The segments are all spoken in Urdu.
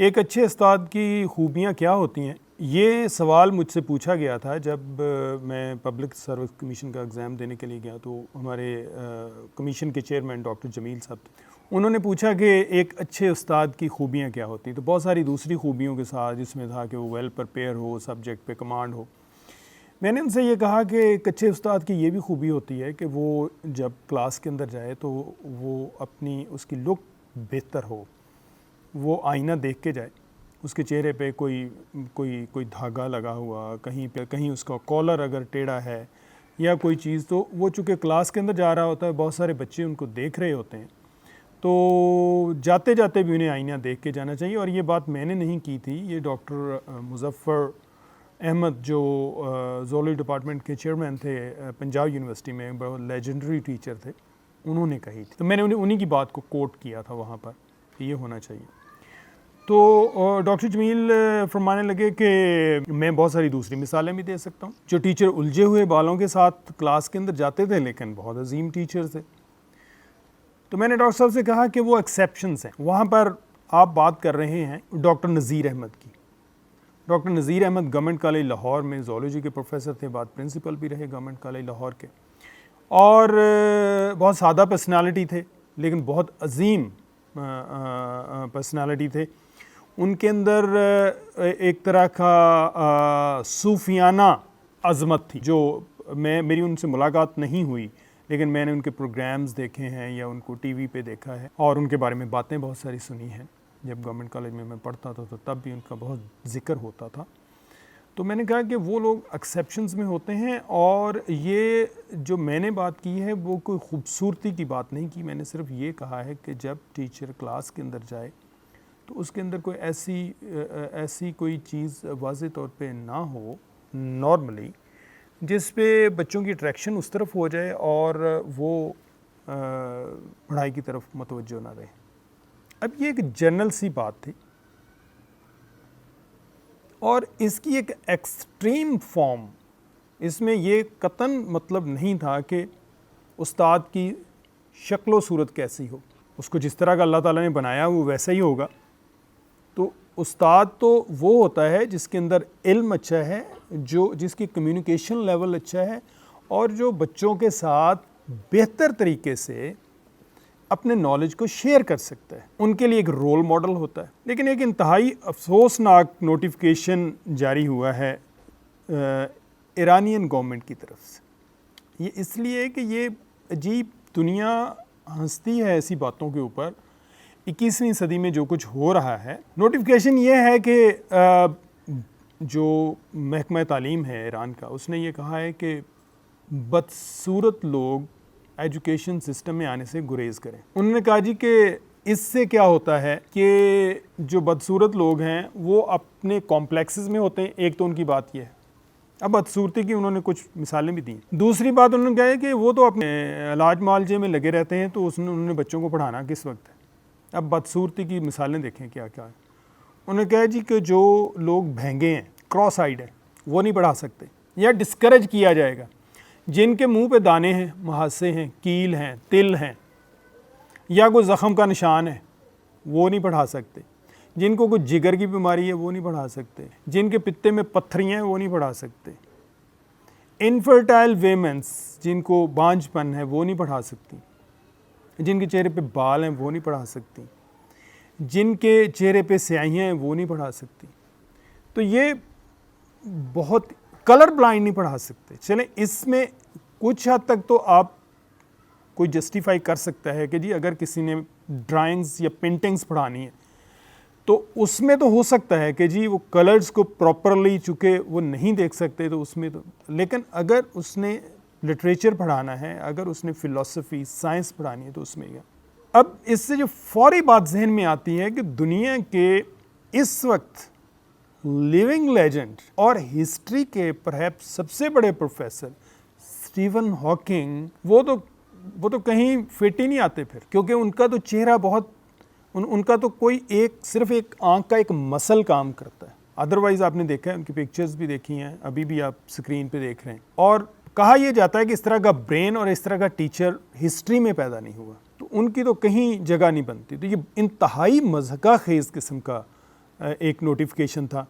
ایک اچھے استاد کی خوبیاں کیا ہوتی ہیں؟ یہ سوال مجھ سے پوچھا گیا تھا جب میں پبلک سروس کمیشن کا ایگزام دینے کے لیے گیا، تو ہمارے کمیشن کے چیئرمین ڈاکٹر جمیل صاحب تھے، انہوں نے پوچھا کہ ایک اچھے استاد کی خوبیاں کیا ہوتی ہیں، تو بہت ساری دوسری خوبیوں کے ساتھ جس میں تھا کہ وہ ویل پریپیئر ہو، سبجیکٹ پہ کمانڈ ہو۔ میں نے ان سے یہ کہا کہ ایک اچھے استاد کی یہ بھی خوبی ہوتی ہے کہ وہ جب کلاس کے اندر جائے تو وہ اپنی اس کی لک بہتر ہو، وہ آئینہ دیکھ کے جائے، اس کے چہرے پہ کوئی دھاگا لگا ہوا، کہیں اس کا کالر اگر ٹیڑھا ہے یا کوئی چیز، تو وہ چونکہ کلاس کے اندر جا رہا ہوتا ہے، بہت سارے بچے ان کو دیکھ رہے ہوتے ہیں، تو جاتے جاتے بھی انہیں آئینہ دیکھ کے جانا چاہیے۔ اور یہ بات میں نے نہیں کی تھی، یہ ڈاکٹر مظفر احمد جو زولوجی ڈپارٹمنٹ کے چیئرمین تھے پنجاب یونیورسٹی میں، بہت لیجنڈری ٹیچر تھے، انہوں نے کہی تھی، تو میں نے انہیں کی بات کو کوٹ کیا تھا وہاں پر کہ یہ ہونا چاہیے۔ تو ڈاکٹر جمیل فرمانے لگے کہ میں بہت ساری دوسری مثالیں بھی دے سکتا ہوں، جو ٹیچر الجھے ہوئے بالوں کے ساتھ کلاس کے اندر جاتے تھے لیکن بہت عظیم ٹیچر تھے۔ تو میں نے ڈاکٹر صاحب سے کہا کہ وہ ایکسیپشنز ہیں۔ وہاں پر آپ بات کر رہے ہیں ڈاکٹر نذیر احمد کی۔ Doctor Nazir Ahmad government college Lahore میں زولوجی کے پروفیسر تھے، بعد پرنسپل بھی رہے گورنمنٹ کالج لاہور کے، اور بہت سادہ پرسنالٹی تھے لیکن بہت عظیم پرسنالٹی تھے۔ ان کے اندر ایک طرح کا صوفیانہ عظمت تھی، جو میری ان سے ملاقات نہیں ہوئی لیکن میں نے ان کے پروگرامز دیکھے ہیں یا ان کو ٹی وی پہ دیکھا ہے اور ان کے بارے میں باتیں بہت ساری سنی ہیں۔ جب گورنمنٹ کالج میں پڑھتا تھا تو تب بھی ان کا بہت ذکر ہوتا تھا۔ تو میں نے کہا کہ وہ لوگ ایکسیپشنز میں ہوتے ہیں، اور یہ جو میں نے بات کی ہے وہ کوئی خوبصورتی کی بات نہیں کی، میں نے صرف یہ کہا ہے کہ جب ٹیچر کلاس کے اندر جائے تو اس کے اندر کوئی ایسی کوئی چیز واضح طور پہ نہ ہو نارملی، جس پہ بچوں کی اٹریکشن اس طرف ہو جائے اور وہ پڑھائی کی طرف متوجہ نہ رہے۔ اب یہ ایک جنرل سی بات تھی، اور اس کی ایک ایکسٹریم فارم، اس میں یہ قطعاً مطلب نہیں تھا کہ استاد کی شکل و صورت کیسی ہو، اس کو جس طرح کا اللہ تعالیٰ نے بنایا وہ ویسا ہی ہوگا۔ تو استاد تو وہ ہوتا ہے جس کے اندر علم اچھا ہے، جس کی کمیونیکیشن لیول اچھا ہے، اور جو بچوں کے ساتھ بہتر طریقے سے اپنے نالج کو شیئر کر سکتا ہے، ان کے لیے ایک رول ماڈل ہوتا ہے۔ لیکن ایک انتہائی افسوسناک نوٹیفیکیشن جاری ہوا ہے ایرانین گورنمنٹ کی طرف سے۔ یہ اس لیے کہ یہ عجیب دنیا ہنستی ہے ایسی باتوں کے اوپر، 21ویں صدی میں جو کچھ ہو رہا ہے۔ نوٹیفیکیشن یہ ہے کہ جو محکمہ تعلیم ہے ایران کا، اس نے یہ کہا ہے کہ بدصورت لوگ ایجوکیشن سسٹم میں آنے سے گریز کریں۔ انہوں نے کہا جی کہ اس سے کیا ہوتا ہے کہ جو بدصورت لوگ ہیں وہ اپنے کمپلیکسز میں ہوتے ہیں، ایک تو ان کی بات یہ ہے۔ اب بدصورتی کی انہوں نے کچھ مثالیں بھی دیں۔ دوسری بات انہوں نے کہا ہے کہ وہ تو اپنے علاج معالجے میں لگے رہتے ہیں، تو انہوں نے بچوں کو پڑھانا کس وقت ہے۔ اب بدصورتی کی مثالیں دیکھیں کیا کیا ہے۔ انہوں نے کہا جی کہ جو لوگ بھینگے ہیں، کراس آئیڈ ہیں، وہ نہیں پڑھا سکتے یا ڈسکریج کیا جائے گا۔ جن کے منہ پہ دانے ہیں، مہاسے ہیں، کیل ہیں، تل ہیں، یا کوئی زخم کا نشان ہے، وہ نہیں پڑھا سکتے۔ جن کو کوئی جگر کی بیماری ہے وہ نہیں پڑھا سکتے۔ جن کے پتے میں پتھریاں ہیں وہ نہیں پڑھا سکتے۔ انفرٹائل ویمنس، جن کو بانجھ پن ہے، وہ نہیں پڑھا سکتی۔ جن کے چہرے پہ بال ہیں وہ نہیں پڑھا سکتی۔ جن کے چہرے پہ سیاہیاں ہیں وہ نہیں پڑھا سکتی۔ تو یہ بہت کلر بلائنڈ نہیں پڑھا سکتے۔ چلیں اس میں کچھ حد تک تو آپ کوئی جسٹیفائی کر سکتا ہے کہ جی اگر کسی نے ڈرائنگز یا پینٹنگز پڑھانی ہے تو اس میں تو ہو سکتا ہے کہ جی وہ کلرز کو پراپرلی چونکہ وہ نہیں دیکھ سکتے تو اس میں تو، لیکن اگر اس نے لٹریچر پڑھانا ہے، اگر اس نے فلسفی سائنس پڑھانی ہے تو اس میں کیا۔ اب اس سے جو فوری بات ذہن میں آتی ہے کہ دنیا کے اس وقت لیونگ لیجنڈ اور ہسٹری کے پرہیپس سب سے بڑے پروفیسر اسٹیون ہاکنگ، وہ تو کہیں فٹ ہی نہیں آتے پھر، کیونکہ ان کا تو چہرہ بہت، ان کا تو کوئی صرف ایک آنکھ کا ایک مسل کام کرتا ہے، ادروائز آپ نے دیکھا ہے ان کی پکچرز بھی دیکھی ہیں، ابھی بھی آپ سکرین پہ دیکھ رہے ہیں، اور کہا یہ جاتا ہے کہ اس طرح کا برین اور اس طرح کا ٹیچر ہسٹری میں پیدا نہیں ہوا، تو ان کی تو کہیں جگہ نہیں بنتی۔ تو یہ انتہائی مضحکہ خیز قسم کا ایک نوٹیفیکیشن تھا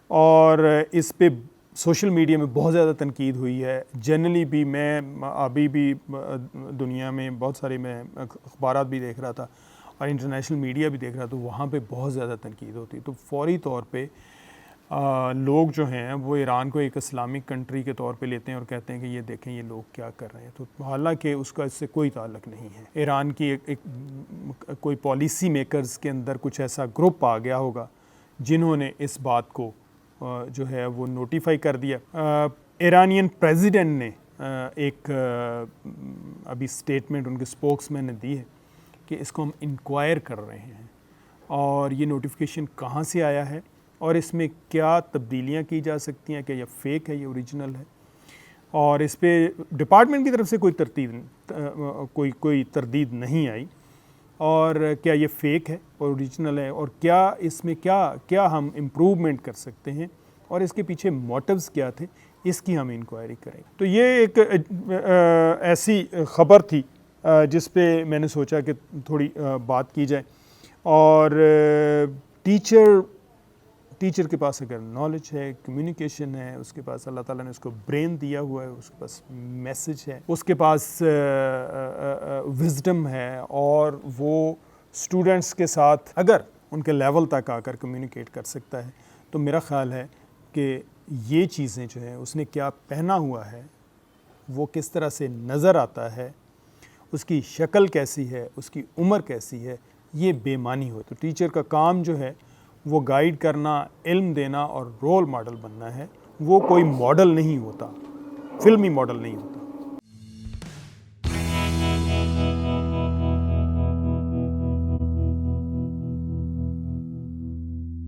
اور اس پہ سوشل میڈیا میں بہت زیادہ تنقید ہوئی ہے. جنرلی بھی میں ابھی بھی دنیا میں بہت سارے میں اخبارات بھی دیکھ رہا تھا اور انٹرنیشنل میڈیا بھی دیکھ رہا تھا, تو وہاں پہ بہت زیادہ تنقید ہوتی. تو فوری طور پہ لوگ جو ہیں وہ ایران کو ایک اسلامک کنٹری کے طور پہ لیتے ہیں اور کہتے ہیں کہ یہ دیکھیں یہ لوگ کیا کر رہے ہیں. تو حالانکہ اس کا اس سے کوئی تعلق نہیں ہے. ایران کی کوئی پالیسی میکرز کے اندر کچھ ایسا گروپ آ گیا ہوگا جنہوں نے اس بات کو جو ہے وہ نوٹیفائی کر دیا. ایرانین پریزیڈنٹ نے ایک ابھی سٹیٹمنٹ ان کے اسپوکس مین نے دی ہے کہ اس کو ہم انکوائر کر رہے ہیں اور یہ نوٹیفیکیشن کہاں سے آیا ہے اور اس میں کیا تبدیلیاں کی جا سکتی ہیں, کہ یہ فیک ہے, یہ اوریجنل ہے. اور اس پہ ڈپارٹمنٹ کی طرف سے کوئی تردید نہیں آئی, اور کیا یہ فیک ہے اور اوریجنل ہے, اور کیا اس میں کیا ہم امپروومنٹ کر سکتے ہیں اور اس کے پیچھے موٹیوز کیا تھے, اس کی ہم انکوائری کریں. تو یہ ایک ایسی خبر تھی جس پہ میں نے سوچا کہ تھوڑی بات کی جائے. اور ٹیچر کے پاس اگر نالج ہے, کمیونیکیشن ہے, اس کے پاس اللہ تعالیٰ نے اس کو برین دیا ہوا ہے, اس کے پاس میسج ہے, اس کے پاس وزڈم ہے, اور وہ اسٹوڈنٹس کے ساتھ اگر ان کے لیول تک آ کر کمیونیکیٹ کر سکتا ہے, تو میرا خیال ہے کہ یہ چیزیں جو ہیں اس نے کیا پہنا ہوا ہے, وہ کس طرح سے نظر آتا ہے, اس کی شکل کیسی ہے, اس کی عمر کیسی ہے, یہ بے معنی ہو. تو ٹیچر کا کام جو ہے وہ گائیڈ کرنا, علم دینا اور رول ماڈل بننا ہے. وہ کوئی ماڈل نہیں ہوتا, فلمی ماڈل نہیں ہوتا.